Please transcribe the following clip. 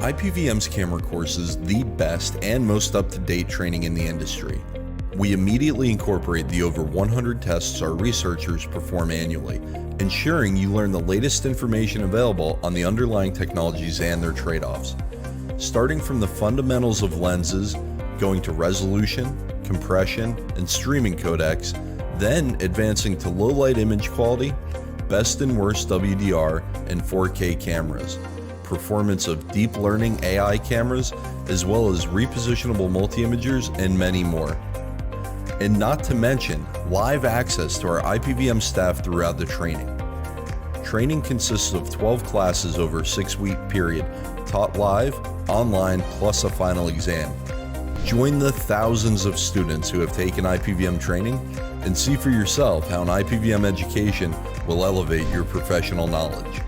IPVM's camera course is the best and most up-to-date training in the industry. We immediately incorporate the over 100 tests our researchers perform annually, ensuring you learn the latest information available on the underlying technologies and their trade-offs. Starting from the fundamentals of lenses, going to resolution, compression, and streaming codecs, then advancing to low-light image quality, best and worst WDR, and 4K cameras, performance of deep learning AI cameras, as well as repositionable multi-imagers, and many more. And not to mention live access to our IPVM staff throughout the training. Training consists of 12 classes over a 6-week period, taught live, online, plus a final exam. Join the thousands of students who have taken IPVM training and see for yourself how an IPVM education will elevate your professional knowledge.